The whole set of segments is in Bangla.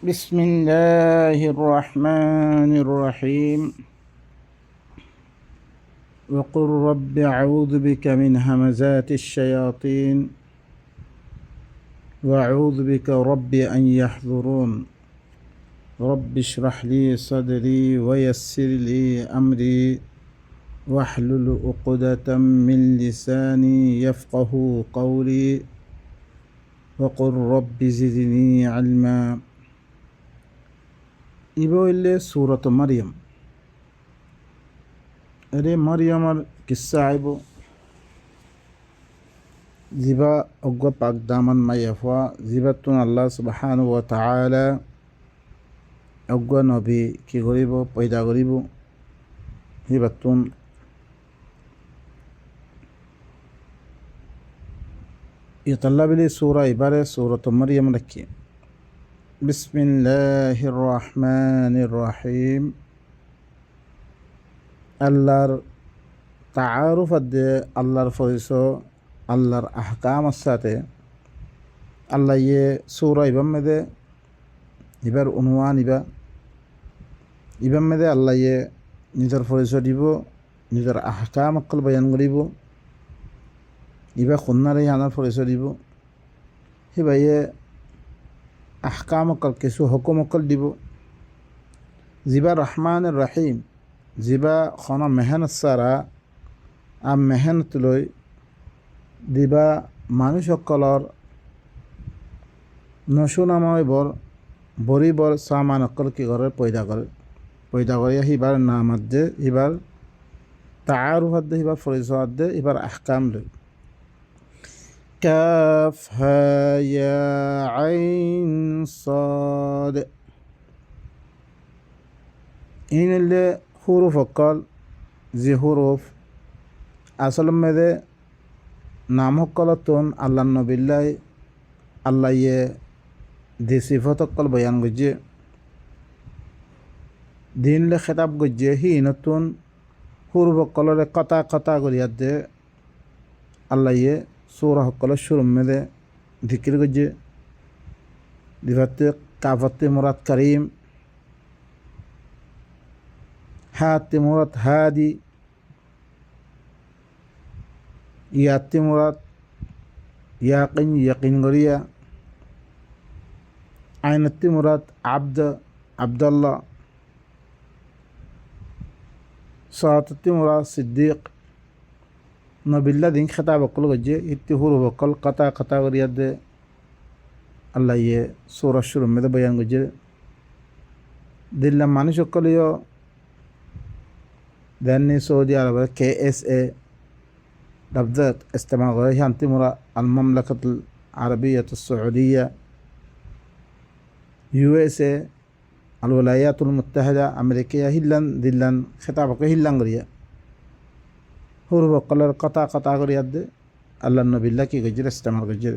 بسم الله الرحمن الرحيم وقل رب أعوذ بك من همزات الشياطين وأعوذ بك رب أن يحضرون رب اشرح لي صدري ويسر لي أمري واحلل عقدة من لساني يفقه قولي وقل رب زدني علما ইবইলে সূরাত মারিয়াম এরে মারিয়ামার কিসসা আইব জিবা অজ্ঞ পাক দামান মাইয়াফা জিবাতুন আল্লাহ সুবহানাহু ওয়া তাআলা অজ্ঞ নবী কি করিব পয়দা করিব জিবাতুন ইতাল্লাবিলি সূরা ইবারে সূরাত মারিয়াম রাখি বিসমিল্লাহির রহমানির রহিম আল্লাহর তাআরুফ আদে আল্লাহর পরিচয় আল্লাহর আহকামের সাথে আল্লাহ ইয়ে সূরা ইবাম মেদে ইবার উনওয়ান ইবাম মেদে আল্লাহ ইয়ে নিজের পরিচয় দিব নিজের আহকাম অকল বয়ান করিব ইবা খুন্নারে আনার পরিচয় দিব সিবা ইয়ে আহকাম অকল কিছু হুকুম অকল দিব জিবা রহমান রহিম জিবা খন মেহনত সারা মেহনত লৈ দিবা মানুষসকলৰ নশুনাময় বৰিবৰ সামান অকল কি কৰে পয়দা কৰি সিবাৰ নামাত দে সিবাৰ তাআরুফাত দে সিবাৰ পরিচয় দে সিবাৰ আহকাম লৈ কাফ হা ইয়া আইন সাদ ইনলে হুরুফ অকল যে হুরুফ আসল মেদে নাম সকলতন আল্লাহ নবিল্লাই আল্লাহ ইয়ে দি সিফত অকল বয়ান গজ্জে দিনলে খেতাব গজ্জে হি নতুন হুরুফ অকলরে কথা করিয়াত দে আল্লাহ ইয়ে সূরা সকলের শুরু মেদে জিকির গজ্জে দিভাতে কাফতে মুরাদ করিম হাতে মুরাদ হাদি ইয়াতে মুরাদ ইয়াকিন গরিয়া আইনতে মুরাদ আব্দুল্লাহ সাততে মুরাদ সিদ্দিক নবিল্লা দিন খেতাব অকল গজ্জে ইতি হুরু বকল কথা করিয়া দে আল্লাহ ইয়ে সূরা শুরু মেদে বয়ান গজ্জে দিল্লা মানুষ অকলিও দেননি সৌদি আরবের KSA لفظات استماع غيرها انتمرة المملكة العربية السعودية USA الولايات المتحدة أمريكية هلان دلان خطابك هلان غريا هو قلر قطع غريا دي الله النبي الله كي غجر استمع غجر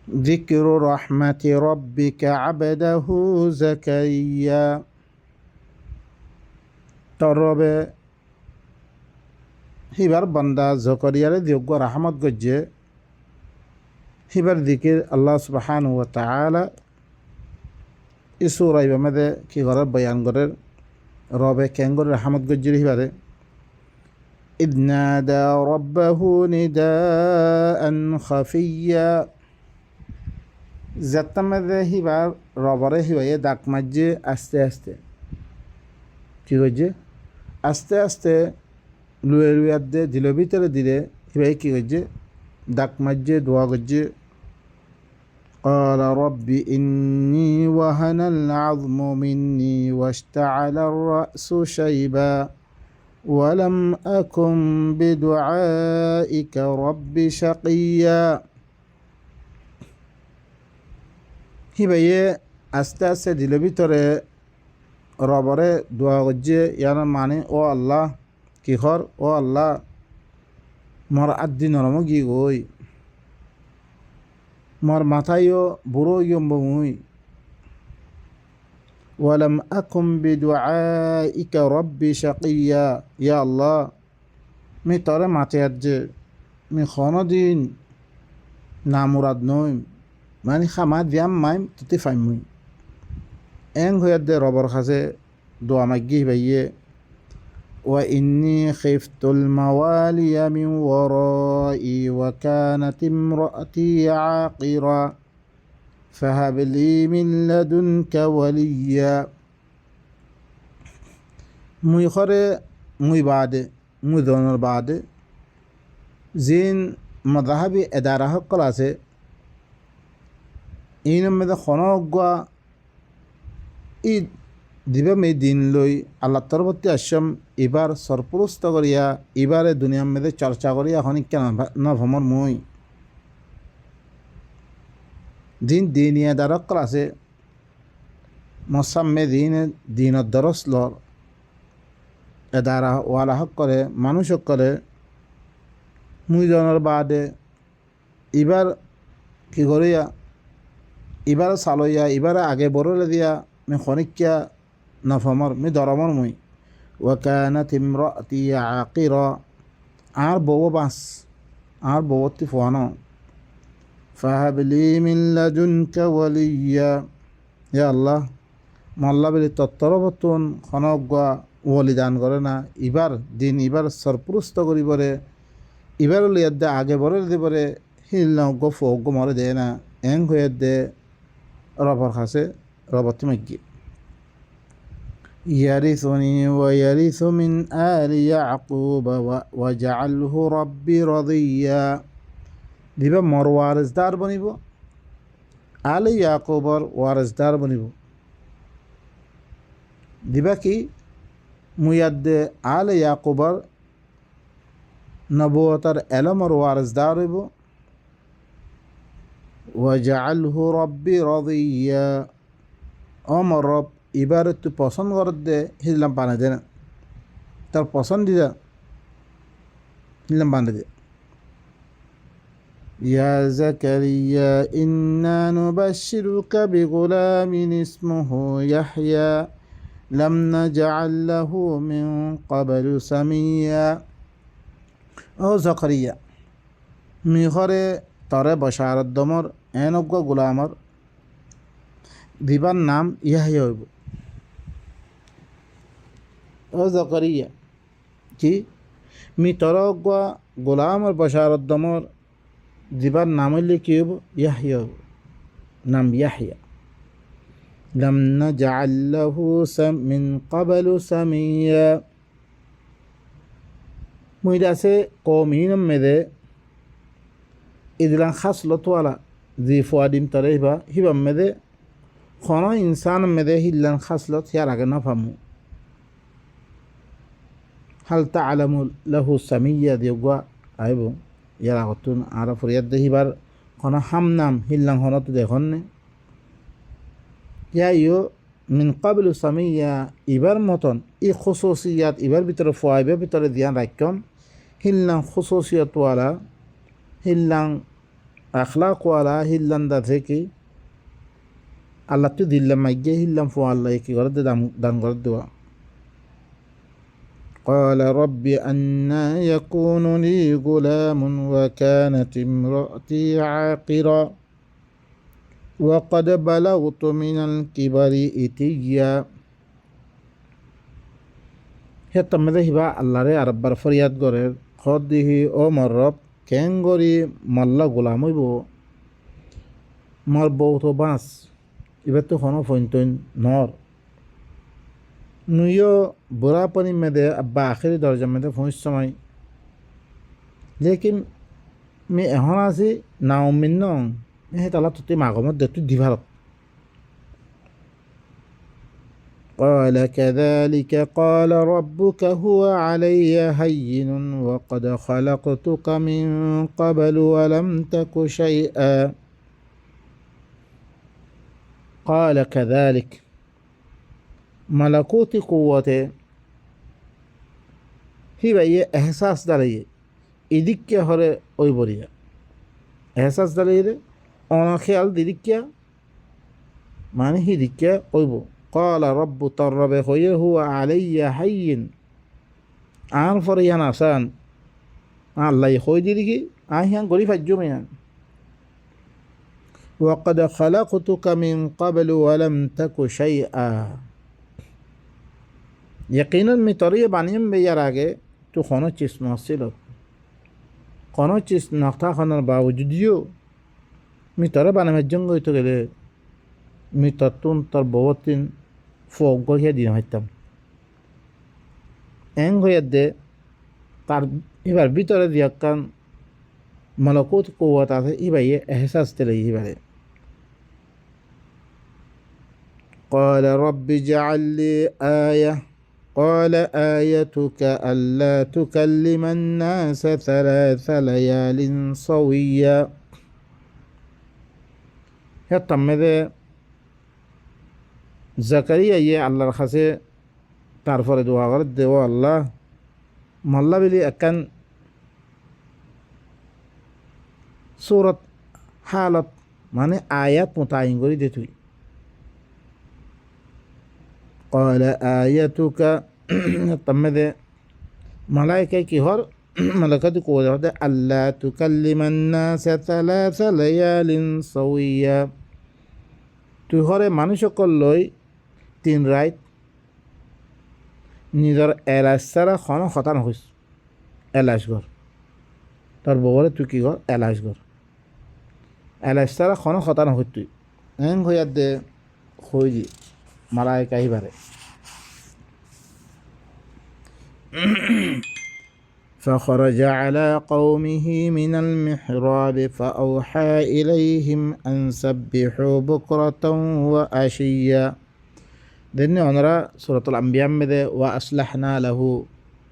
ذكر رحمة ربك عبده زكريا تربه হিবার বান্দা জকরিয়ারে দিয়োগ্য রাহমত গজ্জে হিবার দিকির আল্লাহ সুবহানাহু ওয়া তাআলা এই সূরা ইবামে কি করে বয়ান করে রবে কেঙ্গর রাহমত গজ্জে হিবারে ইদ নাদা রাব্বাহু নিদাআন খাফিয়া জাতমে হিবার রবরে হিবায়ে ডাক মাজ্জে আস্তে কি গজ্জে আস্তে লুয়ে দে দিল ভিতরে দিলে হিবাই কি গজ্জে ডাক মাজ্জে দোয়া গজ্জে قال رب إني وهن العظم مني واشتعل الرأس شيبا ولم أكن بدعائك رب شقيا হিবাই আস্তে দিল ভিতরে রবরে দোয়া গজ্জে ইয়ার মানে ও আল্লাহ কিহর ও আল্লাহ মর আদি নরম গি গই মর মাথায়ও বুড়ো ইয়ম্বমুই ওয়ালাম আকুম বিদুআইকা রব্বি শাকিয়া ইয়া আল্লাহ মি তরে মাথে আজ মি খন দিন না মুরাদ নই মানে খামাত ব্যায়াম মাইম তুতি ফাইমুই এং হয়ে দে রবর খাসে দোয়া মাগি ভাইয়ে وإني خفت الموالي من ورائي وكانت امرأتي عاقرا فهب لي من لدنك وليا মুই খরে মুই বাদে মুই দনের বাদে জিন মদাহাবি এদারা সকল আছে এই মধ্যে খনগা ঈদ দিবে মে দিন লই আল্লাহ তরবর্তী আশ্রম এবার সরপুরস্ত করিয়া এবারে দুনিয়ার মধ্যে চর্চা করিয়া এখন কেন না ভ্রমণ মই দিন দিনিয়া দারকল আছে মসাম্মে দিনের দরস লর এদারা ওয়ালা হক করে মানুষ হক করে মুই জনের বাদে এবার কি করিয়া এবার চালইয়া এবারে আগে বড়লে দিয়া মে খনিকিয়া নফমর মি দরমর মুই ওয়াকানাত ইমরাতি আকিরা আর বউ বাস আর বউতি ফোয়ানো ফাহাবলি মিন লাদুনকা ওয়ালিয়া ইয়া আল্লাহ মাল্লা বলি তত্তরবতন খনগা ওলি দান করে না এবার দিন এবার সরপুরস্ত করিবরে এবার লিয়ার দে আগে বড় দিবরে হিল গো ফোগ মরে দে না এং হয়ে দে রবর খাসে রবতি মাগি يرثني ويرث من آل يعقوب وجعله ربي رضيا দিবা মর ওয়ারিসদার বনিব আলে ইয়াকুবর ওয়ারিসদার বনিব দিবা কি মুয়াদ্দে আলে ইয়াকুবর নবুয়তার এলমর ওয়ারিসদার হইব ওয়াজআলহু রব্বি রাদিয়া আমার রব এবার তুই পছন্দ কর দে হিলাম বানা দে না তার পছন্দিদা হিলাম বানা দে ইয়া যাকারিয়া ইন্না নুবাশশিরুকা বিগুলামিন ইসমুহু ইয়াহইয়া লাম নাজআল লাহু মিন ক্বাবলু সামিয়া ও যাকারিয়া মিহরে তরে বশারত দমর এনজ্ঞ গুলামর দিবার নাম ইয়াহইয়া হইব ও যাকারিয়া কি মি তরজ্ঞ গোলামর বশারত দমর দিবার নাম হইলে কি হইব ইয়াহইয়া হইব নাম ইয়াহইয়া লাম নাজআল লাহু মিন ক্বাবলু সামিয়া মুইদাসে কওমিনম মেদে ইদলান খাসলতওয়ালা জি ফুয়াদিম তরে হিবাম মেদে খনো ইনসান মেদে হিল্লান খাসলত হিয়ার আগে না ফামু হাল তা'লামু লাহু সামিয়া দিওগা আইব ইয়ার আগতুন আর ফরিয়াদ দেহিবার খনো হাম নাম হিল্লান খনো তো দেখুন নে ইয়া মিন ক্বাবলু সামিয়া ইবার মতন ই খুসুসিয়াত ইবার ভিতরে ফুয়াইবের ভিতরে দিয়ান রাখন হিল্লান খুসুসিয়াতওয়ালা হিল্লান আখলাকওয়ালা হিল্লান দা থেকে আল্লাহ তো দিল্লাম মাইগে হিল্লাম ফো আল্লাহ কি করে দান করে দেওয়া قال رب أنى يكون لي غلام وكانت امرأتي عاقرا وقد بلغت من الكبر إتيا হেত মধ্যে হিবা আল্লাহরে আরব্বার ফরিয়াদ করে খদ দিহি ও মর রব কেন গরি মল্লা গোলাম হইব মর বউ তো বাঁচ এবার তো কোনো ফইনতইন নর নুইও বুড়া পানি মেদে আব্বা আখেরি দরজা মেদে ফোঁস সময় লেকিন মে এখন আছি না উমিন নং হে তালা তুই মাগমত দে তুই দিভারত قال كذلك قال ربك هو علي هين وقد خلقتك من قبل ولم تك شيئا قال كذلك ملكوت قوته হি ভাইয়ে এহসাস দাঁড়িয়ে এদিককে হরে ওই বরিয়া এহসাস দাঁড়িয়ে রে অনখেয়াল দিদিকিয়া মানে হি দিকিয়া ওইব কলা রব্বু তর রবে হয়ে হুয়া আলাইয়া হাইন আর ফরে ইয়ান আসান আল্লাহ হই দিদিকি আহিয়ান গরি ফাজ্য মেয়ান ওয়াকাদ খালাকতুকা মিন ক্বাবলু ওয়া লাম তাকু শাইআ, यकीनन मैं तोर ये बानियम में यार आगे तो खानो चीज नसील खानो चीज नखता खानर बावजूदियो मैं तोर बाने में जंगो तो गले मैं तत्तुन तर बहुतिन फोक गो ये दिन हत्तम एंग हो यद्दे तार इबार भीतर दिया कान मलकुत कुव्वत आसे इबा ये एहसास तेरे इबारे قال رب اجعل لي آية قال آيتك ألا تكلم الناس 3 ليال سويا يتمد زكريا يه الله الخسي تعرف دعاء غرد والله مالله بلي أكن سورة حالة معنى آيات متعين قولي دتوي قال آيتك تمد ملائكة كي هر ملائكة قوة هذا ألا تكلم الناس 3 ليال سويا তুই হরে মানুষ লই 3 রাত নিজের এলাচ ছাড়া খন কথা নকইস এলাচ ঘর তোর বউরে তুই কি ঘর এলাচ ঘর এলাচ ছাড়া খন কথা নকই তুই এং হইয়া দে হই দি মালাইকা আহিবারে فخرج على قومه من المحراب فأوحى إليهم أن سبحوا بكرة وعشيا دني أنرى سورة الأنبياء مده وأصلحنا له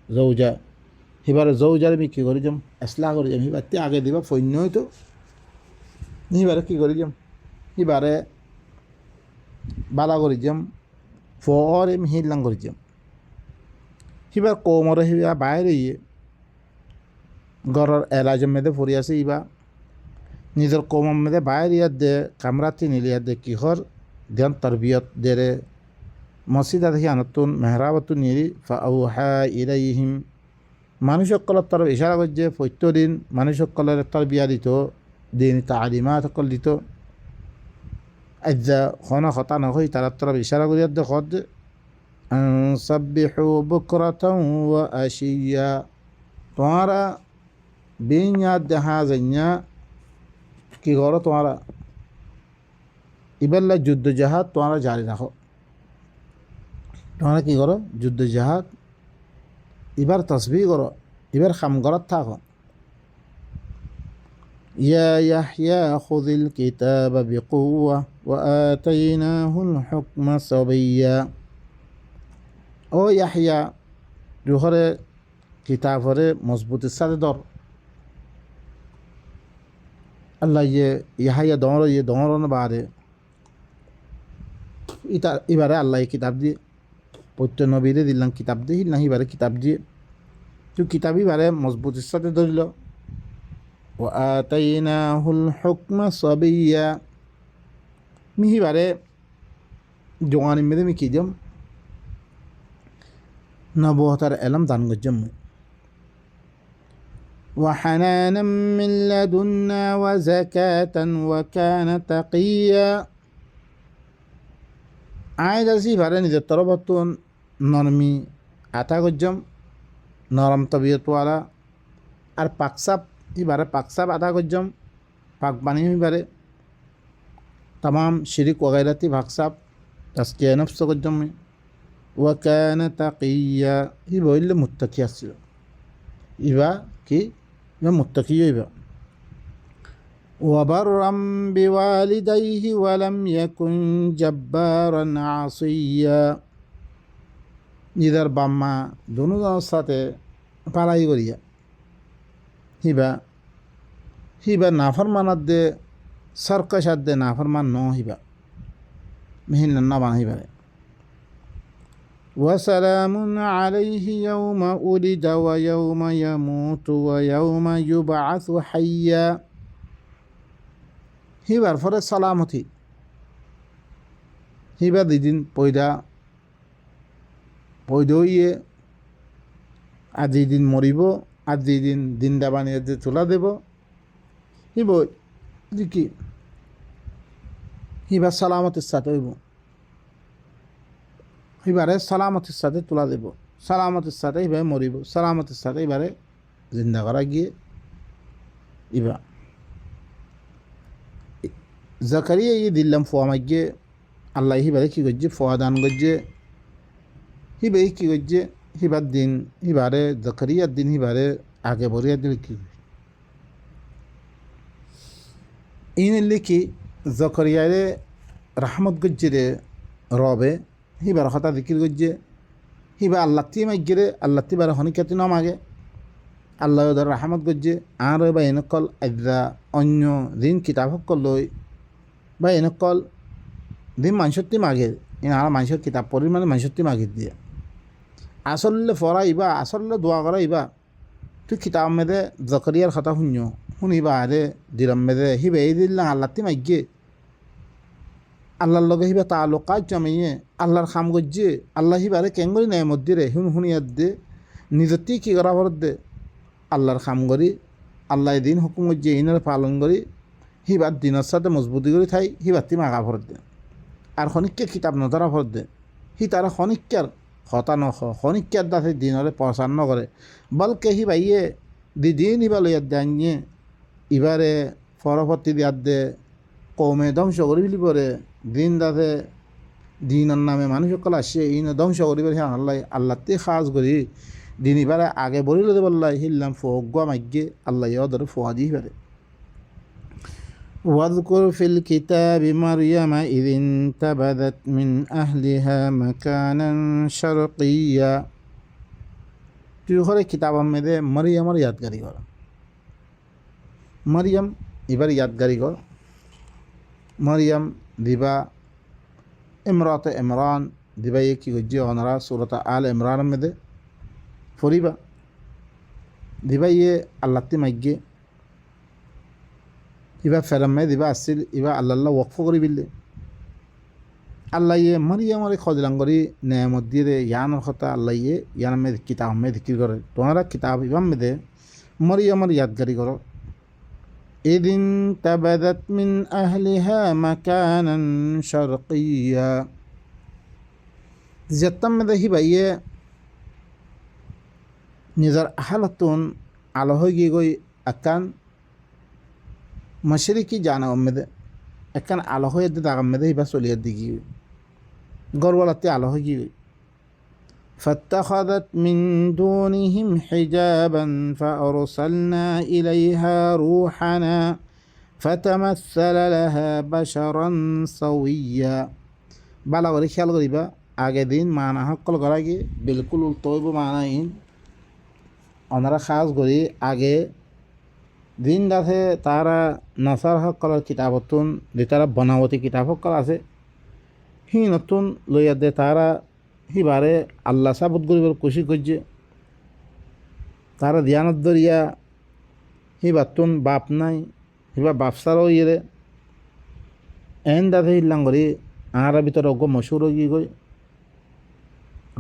زوجا هبار زوجا لمي كي غريجم أصلاح غريجم هبار تي آگه ديبا فوينوي تو هبار كي غريجم هبار بالا غريجم فوار مهيلان غريجم هبار قومره هبار بايره গরর এলাজম মেদে ফুরিয়াছে ইবা নিজের কৌমম মেদে বাইরিয়াত দে কামরাতি নিলিয়াত দে কিহর ধ্যান তরবিয়ত দেরে মসজিদা দেখি আনতুন মেহরাবতু নিরি ফাউহা ইলাইহিম মানুষ সকলের তরফ ইশারা করছে প্রত্যেকদিন মানুষ সকলের তরবিয়া দিত দিন তালিমাত সকল দিত আজ্জা খনা খতা নহই তার তরফ ইশারা করিয়াত দে খদ সাব্বিহু বুকরাতাও ওয়া আশিয়া তোমারা বিনিয়া দেহা জাইয়া কি করো তোমারা ইবাল্লা যুদ্ধ জাহাদ তোমারা জারি রাখো তোমরা কি করো যুদ্ধ জাহাদ এবার তসবিহ করো এবার খাম গরত থাকো ইয়া ইয়াহইয়া খুযিল কিতাবা বিকুওয়া ওয়া আতাইনাহুল হুকমা সাবিয়্যা ও ইয়াহইয়া জোহরে কিতাবরে মজবুতের সাথে ধর আল্লাহ ইহাইয়া দমর বারে ইতা এবারে আল্লাহ কিতাব দিয়ে প্রত্যেক নবীরে দিলাম কিতাব দিয়ে হিলাম এবারে কিতাব দিয়ে তুই কিতাবই বারে মজবুতের সাথে ধরিল ও আতাইনাহুল হুকমা সাবিয়্যা মিহি বারে জোয়ানি মেদে মি কি দিম নবুয়তার এলম দান গজ্জম وحنانا من لدنا وزكاة وكان تقيا عايز أسيب على نزل طربتون نرمي أتاكجم نرم طبيعت والا আর পাকসাপ এবারে পাকসাপ আদা করজম পাক বানিয়ে এবারে तमाम शिरिक वगैरती पाकसाप तस्किया नफ्स করজম وكان تقيا ইবা হইলে মুত্তাকি আছিল ইবা কি ইবা মুত্তাকি ইবা وبرا بوالديه ولم يكن جبارا عصيا ইদার বাম্মা দুনোজনের সাথে পালাই করিয়া হিবা নাফরমানাত দে সরকশাত দে নাফরমান ন হিবা মিহিন না বান হিবারে وسلام عليه يوم ولد ويوم يموت ويوم يبعث حيا হিবার ফরে সালামতি হিবা দিদিন পয়দইয়ে আজি দিন মরিব আজি দিন দাবানিয়ে তোলা দেব হিব কি হিবা সালামতির সাথে হইব, হিবারে সালামতির সাথে তোলা দেব, সালামতির সাথে হিবারে মরিব, সালামতির সাথে এবারে জিন্দা করা গিয়ে ইবা জাকারিয়া ইয়ে দিল্লাম ফোয়া মাগিয়ে আল্লাহ হিবারে কী করছে ফোয়া দান করছে, হিবে কী করছে হিবার দিন হিবারে জাকারিয়ার দিন হিবারে আগে বরিয়ার দিন কী ইন লিখি জাকারিয়ারে রহমত গজ্জে রে রবে হিবার কথা দিকির গজ্জে হিবা আল্লাহ তি মাগিরে আল্লাহ তি বারে হনিকাতি ন মাগে আল্লাহ ওদের রহমত গজ্জে আর বা এনেকল আদা অন্য দিন কিতাব সকল লই বা এনেকল দিন মানুষটি মাগে আর মানুষের কিতাব পড়ি মানে মানুষটি মাগি দিয়ে আসলে ফরা ইবা আসলে দোয়া করা ইবা তুই কিতাব মেদে জাকারিয়ার কথা শুনিবা আরে দিলাম মেদে হিবে এই দিল্লাম আল্লাহ তি মাগিয়ে আল্লাহর লগে হিবা তালুকাত জমাইয়ে আল্লাহর খাম গজ্জে আল্লাহ হিবারে কেঙ্গরি নেয় মধ্যে রে শুনিয়ার দে নিজের কী করা ভরত দে আল্লাহর খাম করি আল্লাহ দিন হুকুম গজ্জে ইনের পালন করি হিবার দিনের সাথে মজবুতি করে থাই হিবারটি মাগা ভরত দে আর খনিককে কিতাব নধরা ভরত দে হি তারা খনিক্যার হতা নখ খনিক্যার দাসে দিনরে প্রচার নকরে বলকে হি ভাইয়ে দিদিন ইবা লইয়ার দে আনিয়ে ইবারে পরবর্তী দিয়ার দে কৌমে ধ্বংস করি ফেলি পরে দিন দাসে দিনের নামে মানুষ সকল আসে ইন ধ্বংস করিবার হ্যাঁ আল্লাহ আল্লাহতে খাস করি দিন ইবারে আগে বলিল দে বললাই হিল্লাম ফোগুয়া মাগ্যে আল্লাহ ওদের ফোয়া দিয়ে পারে واذكر في الكتاب مريم إذ انتبذت من أهلها مكانا شرقيا তুই ঘরে কিতাব মেদে মরিয়মর ইয়াদগারি কর মরিয়ম এবার ইয়াদগারি কর মরিয়ম দিবা ইমরাতে ইমরান দিবা ইয়ে কি গজ্জে অনারা সুরতা আল ইমরান মেদে ফরিবা দিবা ইয়ে আল্লাহতে মাগ্যে ইবা ফেরামে দিবা আসছিল ইবা আল্লাহ ওয়কফ করি বিললে আল্লাহ ইয়ে মরিয়মরে খজলাং করি নেয়ামত দিয়ে ইয়ানোর কথা আল্লাহ ইয়ে ইয়ান মে কিতাব মে দিকির করে তোমরা কিতাব ইবাম মেদে মরিয়মর ইয়াদগারি করো এদিন তাবাদাত মিন আহলিহা মাকানান শারকিয়া যেতাম মেদে হিবা ইয়ে নিজের আহালতুন আলো হয়ে গিয়ে গই আকান মশরিকি জানা মেদে একান আলো হয়ে দে দাগাম মেদে হিবা চলিয়ার দিকে গরওয়ালাতে আলো হয়ে গিয়ে فاتخذت من دونهم حجابا فأرسلنا إليها روحنا فتمثل لها بشرا سويا বালা করে খেয়াল করিবা আগে দিন মানা হকল করা গিয়ে বিলকুল উল্টোইব মানাইন ওনারা খাস করি আগে দিন দাসে তারা নসার সকলের কিতাবতুন যে তারা বনাবতী কিতাব সকল আছে হি নতুন লইয়া দে তারা হিবারে আল্লাহ সাবুত করিবার খুশি করছে তারা ধ্যানত দরিয়া হিবাতুন বাপ নাই হিবা বাপসারও ইয়ে এন দাসে হিল্লাং করি আর ভিতরে অজ্ঞ মশুর গিয়ে গই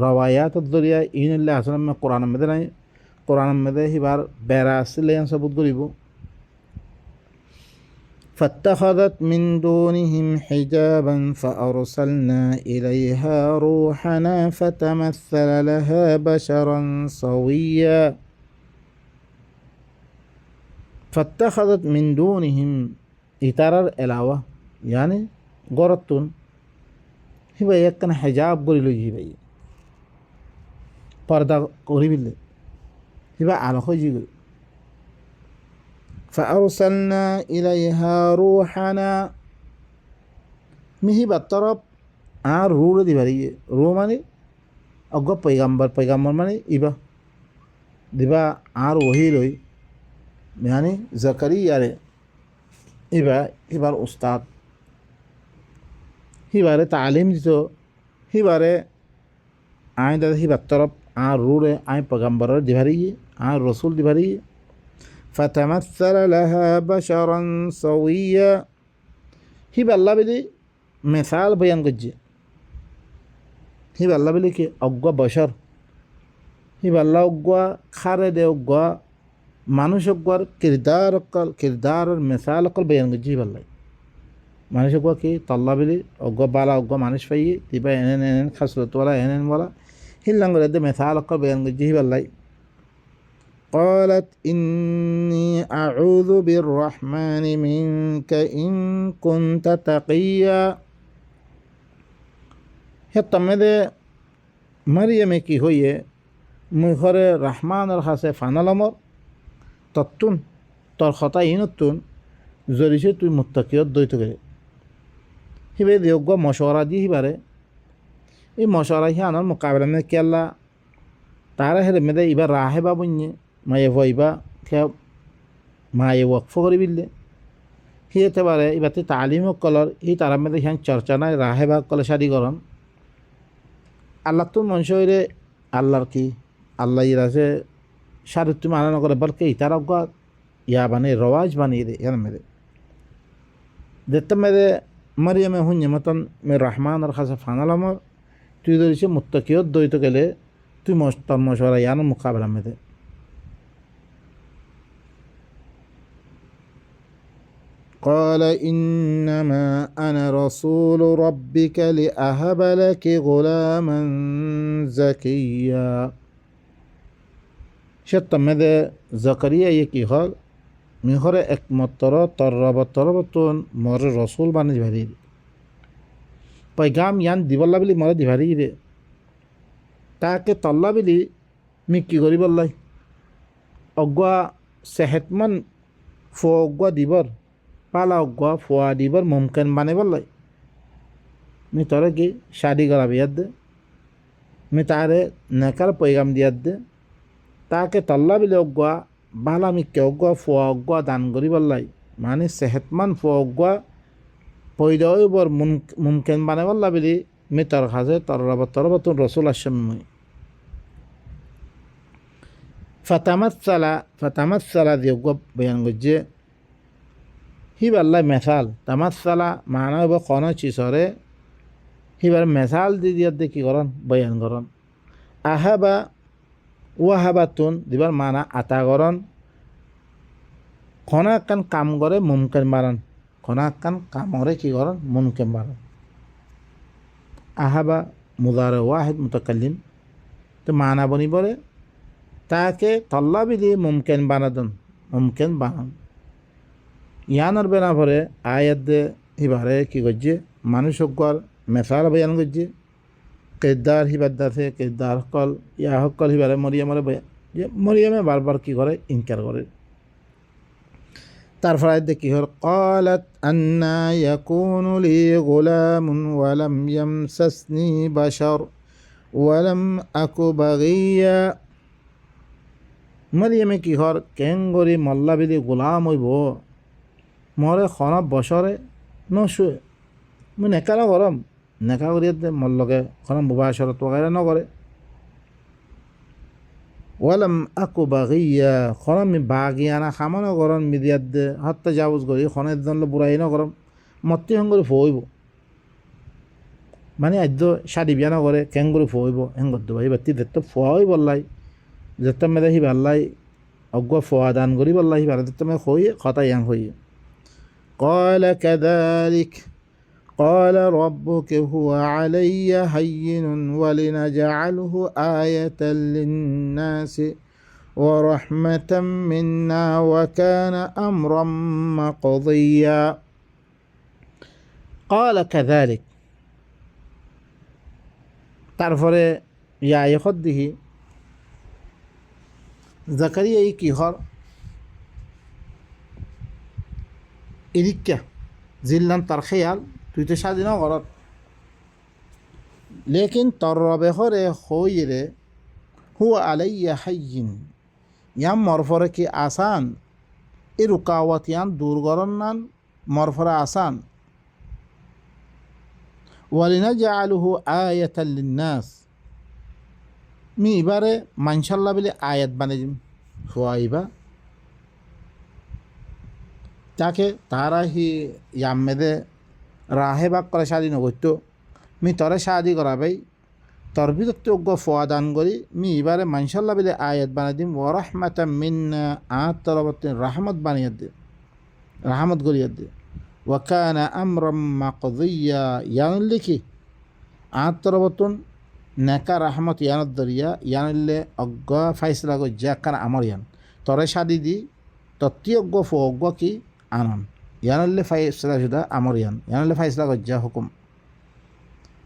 রবায়াত দরিয়া ইনল্লা আসলাম কোরআন মেদে নাই কোরআন মেদে হিবার বেড়া আসলে সাবুত করিব فاتخذت من دونهم حجابا فأرسلنا إليها روحنا فتمثل لها بشرا سويا فاتخذت من دونهم إترار علاوة يعني غرتون هبا يكن حجاب قريلو جيبا پردہ قريب اللي هبا على خوجي فأرسلنا إليها روحنا মিহি বাত্তরব আর রুড়ে দিবারি রু মানে অজ্ঞ পৈগাম্বর মানে ইবা দিবা আর ওহি লই মানে জাকারিয়ারে ইবা হিবার উস্তাদ হিবারে তালিম দিত হিবারে আইন দাদা হিবার তরফ আর রুড়ে আইন পৈগাম্বরের দিবারি আর রসুল দিবারি فتمثل لها بشرا سويا হিবা আল্লাহ বলি মিসাল বয়ান করছে হিবা আল্লাহ বলি কি অজ্ঞ বশর হিবা আল্লাহ অজ্ঞ খারে দে অজ্ঞ মানুষ অজ্ঞর কিরদার অকল কিরদার মিসাল অকল বয়ান করছে হিবা আল্লাহ মানুষ অগ্গ কি তল্লা বিলি অগ্গ বালা অগ্গ মানুষ পাইয়ে তিবা এনেন এনেন খাসলত বলা এনেন বলা হিল্লাঙ্গরে দে মেথাল অক্কর বয়ান গজ্জি হিবাল্লাই قالت إني أعوذ بالرحمن منك إن كنت تقيا হেত্তামেদে মারিয়ামে কি হইয়ে মুই ঘরে রহমানের কাছে ফানালামর তত্তুন তোর কথা ইনতুন জরিছে তুই মুত্তাকিয়ত দইত গেলে হিবে দিয়োগ্য মশওয়ারা দিয়ে হিবারে এই মশওয়ারা হি আনার মোকাবেলা মে কেল্লা তারা হেরে মেদে ইবার রাহে বা বন্যে মায়ে ভইবা খে মায়ে ওয়াকফ করি বিললে হিয়েতে পারে ইবাতে তালিম কলর এই তারা মেদে হিয়ান চর্চা নাই রাহে বা কলে শাদি করন আল্লাহ তো মনুষ্যরে আল্লাহর কি আল্লাহ ইরাজে শাদি তুমি আনা করে বলকে ইতার অজ্ঞা ইয়া বানিয়ে রওয়াজ বানিয়ে দে ইয়ান মেরে দেখতে মেরে মারিয়ামে হুঞ্জে মতন মে রহমান আর খাসে ফানালামর তুই ধরেছে মুত্তাকিয়ত দইত গেলে তুই তোর মশওয়ারা ইয়ান মোকাবেলা মেদে قال إنما أنا رسول ربك لأهب لك غلاما زكيا شتى ماذا زكريا يكي قال من خرى একমাত্র তরবতন মর রসুল বানে দিভারি पैगाम यान দিবল্লা বলি মরে দিভারি রে তাকে তল্লা বলি মি কি করি বললাই অজ্ঞা সেহেতমন ফো অজ্ঞা দিবর পালা অজ্ঞা ফোয়া দিবর মুমকিন বানে বললাই মি তোরে কি শাদি করা বিয়াদ দে মি তারে নেকার पैगाम দিয়াদ দে তাকে তল্লা বলি অজ্ঞা বালা মিকে অজ্ঞা ফোয়া অজ্ঞা দান করি বললাই মানে সেহেতমান ফোয়া অজ্ঞা পৈদর মুমকিন বানে বললা বলি মি তোর কাছে তরবতন রসুল আসম মুই ফাতামাসালা দিয়ে অজ্ঞা বয়ান গজ্জে হিবাল্লাই মেসাল তামাসালা মানা হইব কোনো চিসরে হিবার মেসাল দি দিয়ার দিয়ে কী করন বয়ান করন আহাবা ওয়াহাবাতুন দিবার মানা আতা করন খনা কান কাম করে মুমকিন বানান খনা কান কাম করে কী করন মুমকিন বানান আহাবা মুদারে ওয়াহিদ মুতাকাল্লিম তো মানা বনি বলে তাকে তল্লা বিলি মুমকিন বানাদন মুমকিন বানান ইয়ানোর বেনা ভরে আয়াত দে হিবারে কি করছে মানুষ সকল মেসাল বয়ান করছে কেদার হিবাদাসে কেদার সকল ইয়া সকল হিবারে মরিয়ামরে যে মরিয়ামে বারবার কি করে ইনকার করে তারপর আয়াত দে কি হল قالت أنى يكون لي غلام ولم يمسسني بشر ولم أك بغيا মরিয়ামে কি হর কেঙ্গরি মল্লা বিলি গোলাম হইব মরে খনা বছরে নশুয়ে মুই নেকা নকরম নেকা করিয়ে মল্লকে খনা মুবাশরত বগাইরা নকরে ওয়ালাম আকু বাগিয়া খনা মি বাগিয়ানা খামানো করন মিদিয়াত দে হত্যা জাউজ করি খনের জন্য বুড়াই নকরম মত্তি হঙ্গরি ফইব মানে আদ্য শাদি বিয়া নকরে কেঙ্গরি ফইব হেঙ্গর দেব এই বাতি দেখতে ফোয়াই বললাই যেতে মেদে হি ভাল্লাই অজ্ঞ ফোয়া দান করি বললাই হি ভালো দেখতে মে হইয়ে কথা ইয়াং হইয়ে قال كذلك قال ربك هو علي هين ولنجعله آية للناس ورحمة منا وكان أمرا مقضيا قال كذلك তারপরে ইয়া ইখদ্দিহি জাকারিয়া কি হর এদিকা জিল্লান তার খেয়াল তুই তো স্বাধীন ঘরত লেকিন তর রবে হরে হইরে হু আলাইয়া হাইয়িন ইয়াম মরফরে কি আসান এ রুকাওয়াত ইয়ান দূর করন নান মরফরে আসান ওয়ালিনা জাআলুহু আয়াতাল লিন্নাস মি এবারে মানশাল্লাহ বলে আয়াত বানাইম হুয়াইবা তাকে তারা হি ইয়ামেদে রাহে বাক করে শাদি নগত্য মি তরে শাদি করাবাই তোর ভিতর যোগ্য ফোয়া দান করি মি এবারে মানশাল্লাহ বলে আয়াত বানাই দিম ও রহমাতা মিন্না আত তরবত রাহমত বানিয়ে দে রাহমত করিয়ে দে ওয়াকানা আমরাম মাকদিয়া ইয়ানুল্লে কি আত্মরবতন নেকা রাহমত ইয়ানত দরিয়া ইয়ানুল্লে অজ্ঞ ফাইসলা গজ্জা কান আমর ইয়ান তরে সাদি দি তত্তি অজ্ঞ ফো অজ্ঞ কি আনন ইয়ানুল্লে ফাইসলা জুদা আমর ইয়ানুল্লে ফাইসলা গজ্জা হুকুম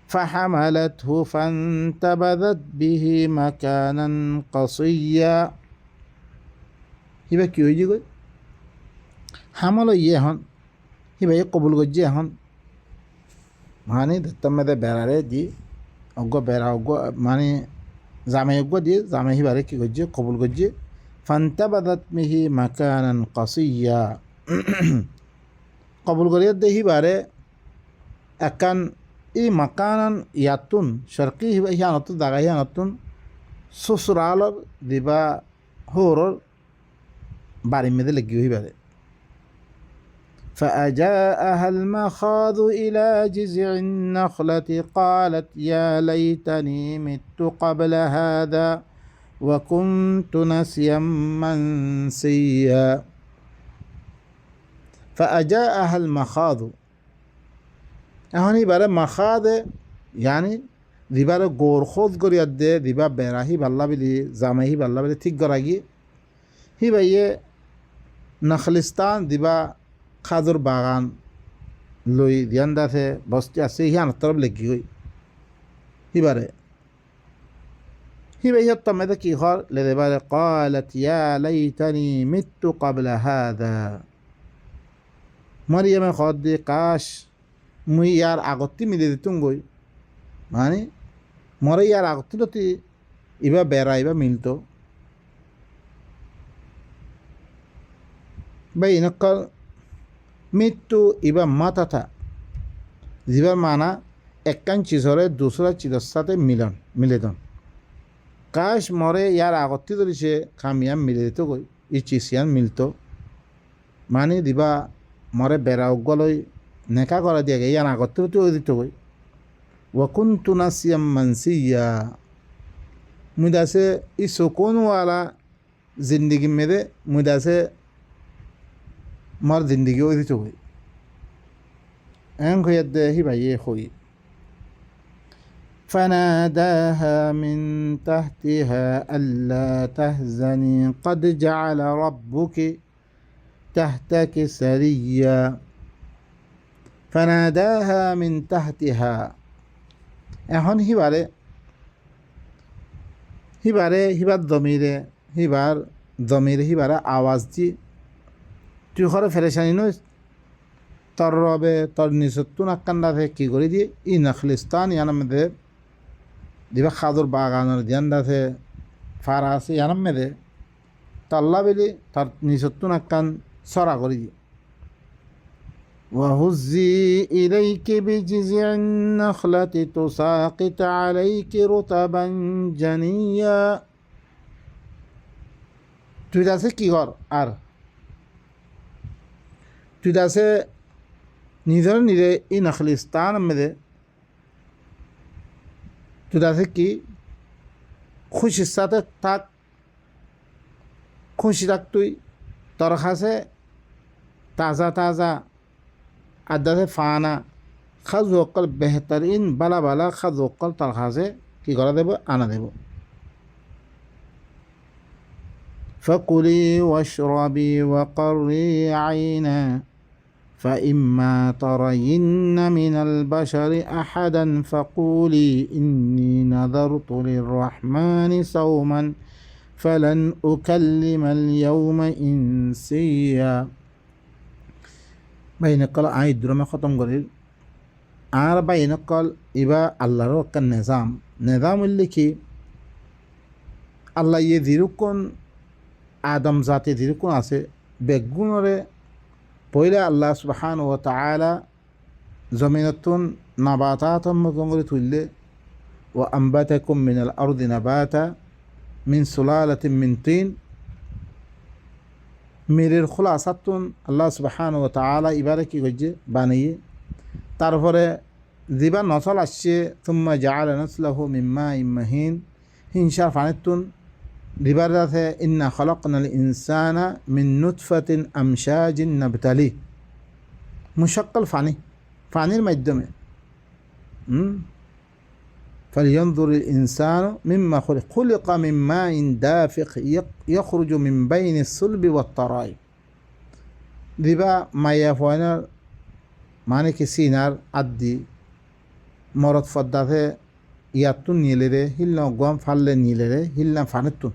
فحملته فانتبذت به مكانا قصيا হিবা কি হয়ে গই হামল ইয়ে হন হিবা কবুল গজ্জে এখন মানে দত্তমেদে বেড়ারে দি অজ্ঞ বেড়া অজ্ঞ মানে জামে অজ্ঞ দিয়ে জামে হিবারে কি গজ্জে কবুল গজ্জে ফান্তাবাদাত মিহি মাকানান কাসিয়া কবুল করিয়া দে হিবারে একান ই মাকানান ইয়াতুন শর্কি হিবা হিয়ানতুন দাগা হিয়ানতুন শ্বশুরালর দিবা হোরর বাড়ি মেদে লেগিও হিবারে فأجاءها المخاض إلى جذع النخلة قالت يا ليتني مت قبل هذا وكنت نسيا منسيا فأجاءها المخاض এখন এবারে মাখাদে ইয়ানি দিবারে গোর খোঁজ করিয়া দে দিবা বেড়াহি বাল্লা বিলি জামাহি বাল্লা বিলি ঠিক করাগি হি ভাইয়ে নখলিস্তান দিবা খাজুর বাগান লই দিয়ান দাথে বস্তি আছে হিয়ান তরফ লেগি হই হিবারে হি ভাই মেদে কি হর লে দেবারে قالت يا ليتني مت قبل هذا মরিয়মে খদ দি কাশ মুই ইয়ার আগত্তি মিলে দিতুম গই মানে মরে ইয়ার আগত্তি তো ইবা বেড়া ইবা মিলতো ভাই নকল মৃত্যু ইবা মাতাথা জিবার মানা একখান চিজরে দুসরা চিজের সাথে মিলেদন কাশ মরে ইয়ার আগত্তি ধরিছে খামিয়াম মিলে দিত গই ই চিসিয়ান মিলতো মানে দিবা মরে বেড়া উগলই নেকা করা দিয়ে গে ইয়ান আগত্তি তো দিত গই ওয়াকুনতু নাসিয়াম মানসিয়া মুদাসে ই সুকুনওয়ালা জিন্দগি মেদে মুদাসে মার জিন্দগি ওই দিত গই এন হইয়া দে হি ভাইয়ে হই فناداها من تحتها ألا تهزني قد جعل ربك تحتك سريا فناداها من تحتها এখন হিবার দমিরে হিবারে আওয়াজ দি তুই ঘরে ফেরেশানি নই তর রবে তর নিচত্তু নাক্কান্ডা থেকে কী করে দিয়ে ই নখলিস্তান ইয়ানাম মেদে দিবা খাদুর বাগানের দিয়ান্ডাতে ফারা আছে ইয়ানাম মেদে তল্লা বেলি তার নিচত্তু নাক্কান সরা করে দিয়ে وهزي إليك بجذع النخلة تساقط عليك رطبا جنيا তুই দাসে কি কর আর তুই দাসে নিজের নিজে ই নখলিস্তান মেদে তুই দাসে কি খুশির সাথে থাক খুশি থাক তুই তোর কাছে তাজা তাজা আদাতে ফানা খাজ ওকল বেহতরিন বালা বালা খাজ ওকল তার কাছে কি করা দেব আনা দেব فكلي واشربي وقري عينا فإما ترين من البشر أحدا فقولي إني نذرت للرحمن صوما فلن أكلم اليوم إنسيا বাইনকল আই দ্রমে খতম করিল আর বাইনকল ইবা আল্লাহর একটা নিজাম উল্লেখি আল্লাহ ইয়ে যেরকম আদম জাতি যেরকম আছে বেগুণরে পয়লা আল্লাহ সুবহানাহু ওয়া তাআলা জমিনতুন নাবাতাতাম মতন করে তুললে ও আম্বাতাকুম মিনাল আরদি নাবাতা মিন সুলালাতিন মিন তিন মেরের খোলাসাতুন আল্লাহ সুবহানাহু ওয়া তাআলা ইবারে কি করছে বানিয়ে তারপরে দিবা নসল আসছে তুম্মা জাআলা নাসলাহু মিম্মা ইম্মাহিন হিংসার ফানিতুন দিবার আছে ইন্না খলাকনাল ইনসানা মিন নুতফাতিন আমশাজিন নাবতালি মুশাক্কাল ফানি, ফানির মাধ্যমে। فلينظر الإنسان مما خلق من ماء دافق يخرج من بين الصلب والترائب দিবা মাইয়া ফয়নার মানে কি সিনার আদি মরদ ফদ্দাতে ইয়াতুন নিলেরে হিল্লা গম ফাললে নিলেরে হিল্লা ফানেতুন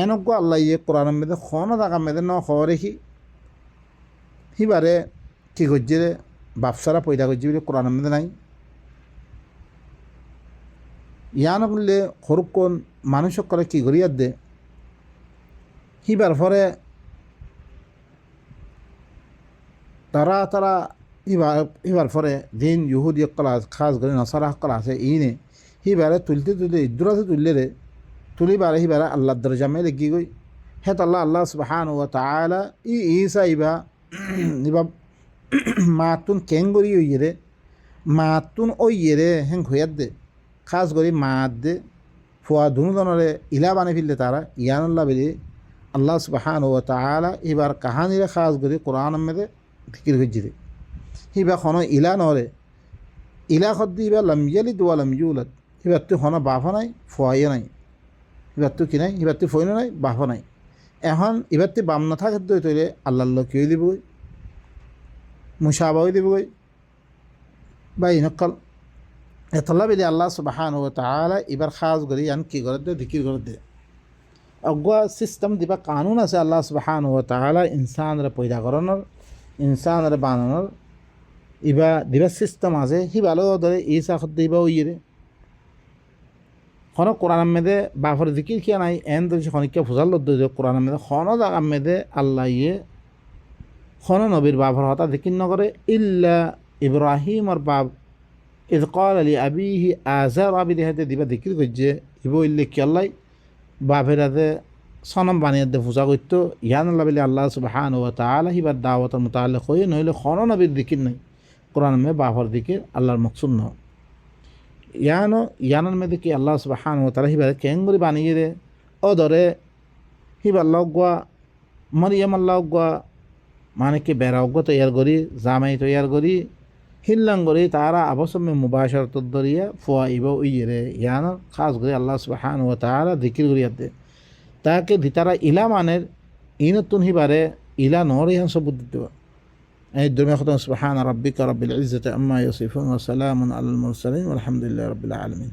এনক আল্লাহ ইয়ে কোরআন মেদে খন দাগা মেদে ন খবরে হিবারে কি করছে বাপসারা পয়দা করছে বলে কোরআন মেদে নাই। ইয়ানো করলে সৰুকণ মানুষক করে কি করিয়ার দে হিবার পরে তারা হিবার পরে দিন ইহুদি কলা খাস করে নসারা কলা আছে ইনে হিবারে তুলতে ইদ্দুরাতে তুললে রে তুলিবারে হিবারে আল্লাহ দরজা মেলে কি গই হেত আল্লাহ সুবহানাহু ওয়া তাআলা ঈসা ইবা মাতুন কেঙ্গরি ওইরে মাতুন ওইরে হেং হইয়ার দে খাস করে মাত দে ফুয়া দুনুদনরে ইলা বানে ফেললে তারা ইয়ানুল্লাহ বলি আল্লাহ সুবহানাহু ওয়া তাআলা এবার কাহানিরে খাস করে কোরআন মেদে জিকির হইজিরে হিবা খন ইলা নরে ইলা খদ্দি ইবা লাম ইয়ালিদ ওয়া লাম ইউলাদ হিবার তুই খন বাফা নাই ফুয়াইয়া নাই হিবার তুই কি নাই হিবার তুই ফইনো নাই বাফা নাই এখন এবার তুই বাম না থাকে তৈলে আল্লাহ কি হয়ে দিবই মুসাবা হয়ে দিবই বা ইনকাল এতলা বেলি আল্লাহ সুবহানাহু ওয়া তাআলা এবার খাস করি আন কি করে দে জিকির করে দে অগুয়া সিস্টেম দিবা কানুন আছে আল্লাহ সুবহানাহু ওয়া তাআলা ইনসানরে পয়দা করানোর ইনসানরে বানানোর ইবা দিবা সিস্টেম আছে হি ভালো ধরে ঈসা খদ্দ ইবা ওইরে খন কোরআন মেদে বাফর জিকির কিয়া নাই এন ধরে খনিকা ফুজাল লদ্দ কোরআন মেদে খন জায়গা মেদে আল্লাহ ইয়ে খন নবীর বাফর হতা জিকির নকরে ইল্লা ইব্রাহিম আর বাব إذ قال لأبيه آزر أبي هذا ديبا ذكر كجة يبو اللي كالله بابه هذا صنم بني هذا فوزا قلتو يان الله بلي الله سبحانه وتعالى هي بعد دعوة المتعلق هو نقول خانون أبي ذكر نہیں قرآن میں بافر ذكر الله المقصود نو يان میں ذكر الله سبحانه وتعالى هي بعد كين بري بني يده أو داره هي بعد الله قوا مريم الله قوا معنی که بیراو قوا تیار گری زامي تیار گری হিল্লাঙ্গরে তারা আবসমে মুবাশারত দরিয়া ফুয়া ইবা ইয়ে ইয়ান খাস করে আল্লাহ সুবহানাহু ওয়া তাআলা জিকির করিয়া দে তাকে দিতারা ইলা মানের ইনতুন হিবারে ইলা নর ইয়ান সব দিতে এই দুমে খতম সুবহান রাব্বিকা রাব্বিল ইজ্জাতি আম্মা ইয়াসিফুন ওয়া সালামুন আলাল মুরসালিন ওয়ালহামদুলিল্লাহি রাব্বিল আলামিন।